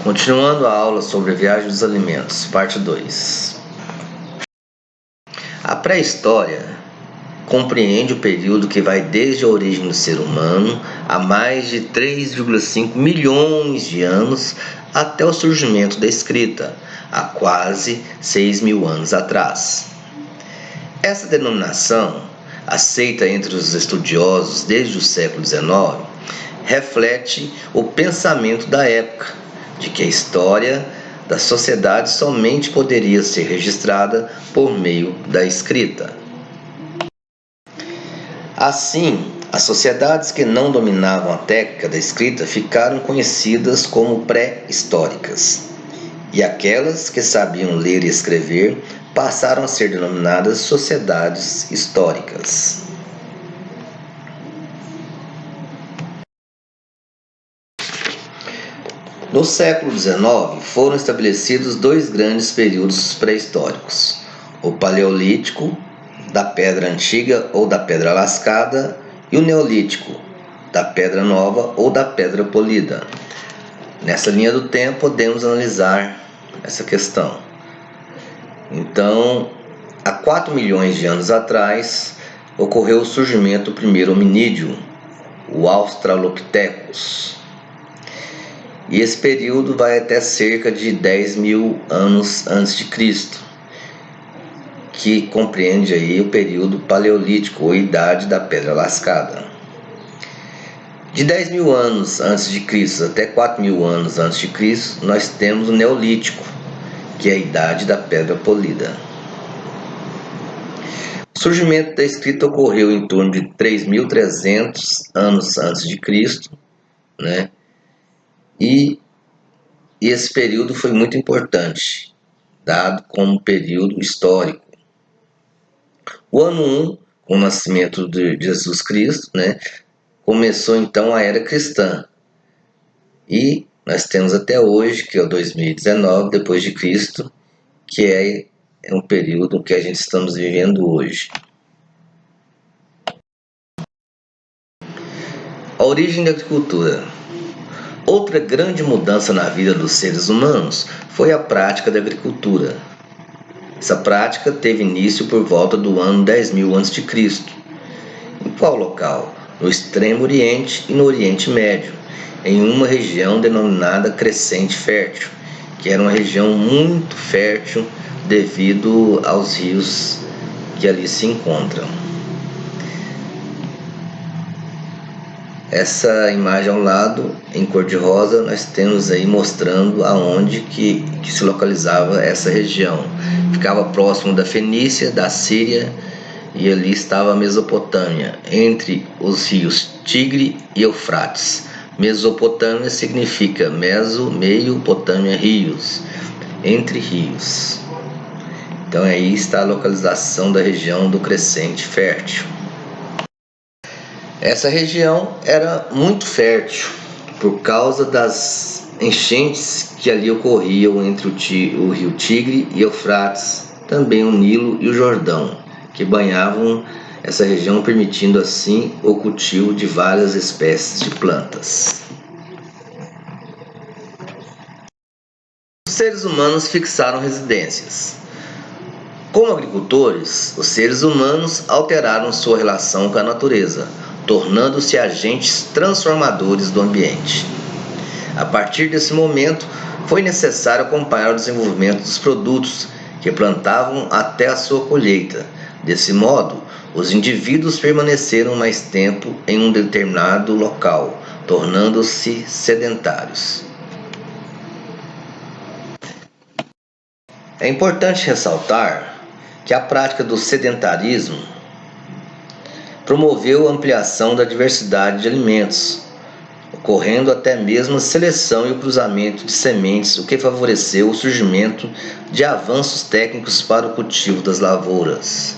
Continuando a aula sobre a viagem dos alimentos, parte 2. A pré-história compreende o período que vai desde a origem do ser humano a mais de 3,5 milhões de anos até o surgimento da escrita, há quase 6.000 anos atrás. Essa denominação, aceita entre os estudiosos desde o século XIX, reflete o pensamento da época, de que a história da sociedade somente poderia ser registrada por meio da escrita. Assim, as sociedades que não dominavam a técnica da escrita ficaram conhecidas como pré-históricas, e aquelas que sabiam ler e escrever passaram a ser denominadas sociedades históricas. No século XIX, foram estabelecidos dois grandes períodos pré-históricos: o Paleolítico, da pedra antiga ou da pedra lascada, e o Neolítico, da pedra nova ou da pedra polida. Nessa linha do tempo, podemos analisar essa questão. Então, há 4 milhões de anos atrás, ocorreu o surgimento do primeiro hominídeo, o Australopithecus. E esse período vai até cerca de 10.000 anos antes de Cristo, que compreende aí o período paleolítico ou idade da pedra lascada. De 10.000 anos antes de Cristo até 4.000 anos antes de Cristo, nós temos o Neolítico, que é a idade da pedra polida. O surgimento da escrita ocorreu em torno de 3.300 anos antes de Cristo, né? E esse período foi muito importante, dado como período histórico. O ano 1, com o nascimento de Jesus Cristo, né, começou então a era cristã. E nós temos até hoje, que é o 2019 depois de Cristo, que é um período que a gente estamos vivendo hoje. A origem da agricultura. Outra grande mudança na vida dos seres humanos foi a prática da agricultura. Essa prática teve início por volta do ano 10.000 a.C. Em qual local? No Extremo Oriente e no Oriente Médio, em uma região denominada Crescente Fértil, que era uma região muito fértil devido aos rios que ali se encontram. Essa imagem ao lado, em cor de rosa, nós temos aí mostrando aonde que se localizava essa região. Ficava próximo da Fenícia, da Síria, e ali estava a Mesopotâmia, entre os rios Tigre e Eufrates. Mesopotâmia significa meso, meio, potâmia, rios, entre rios. Então aí está a localização da região do Crescente Fértil. Essa região era muito fértil por causa das enchentes que ali ocorriam entre o rio Tigre e Eufrates, também o Nilo e o Jordão, que banhavam essa região, permitindo assim o cultivo de várias espécies de plantas. Os seres humanos fixaram residências. Como agricultores, os seres humanos alteraram sua relação com a natureza, tornando-se agentes transformadores do ambiente. A partir desse momento, foi necessário acompanhar o desenvolvimento dos produtos que plantavam até a sua colheita. Desse modo, os indivíduos permaneceram mais tempo em um determinado local, tornando-se sedentários. É importante ressaltar que a prática do sedentarismo promoveu a ampliação da diversidade de alimentos, ocorrendo até mesmo a seleção e o cruzamento de sementes, o que favoreceu o surgimento de avanços técnicos para o cultivo das lavouras.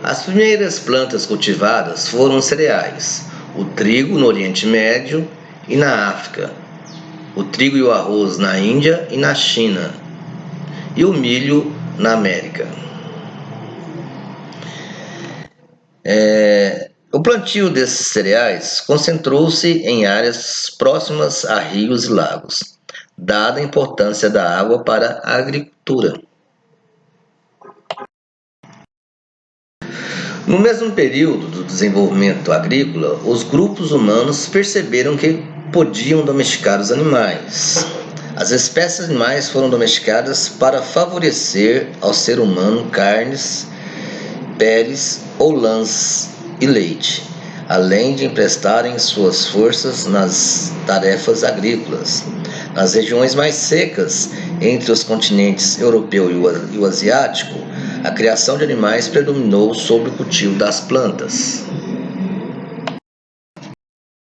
As primeiras plantas cultivadas foram os cereais: o trigo no Oriente Médio e na África, o trigo e o arroz na Índia e na China, e o milho na América. O plantio desses cereais concentrou-se em áreas próximas a rios e lagos, dada a importância da água para a agricultura. No mesmo período do desenvolvimento agrícola, os grupos humanos perceberam que podiam domesticar os animais. As espécies animais foram domesticadas para favorecer ao ser humano carnes, peles ou lãs e leite, além de emprestarem suas forças nas tarefas agrícolas. Nas regiões mais secas, entre os continentes europeu e o asiático, a criação de animais predominou sobre o cultivo das plantas.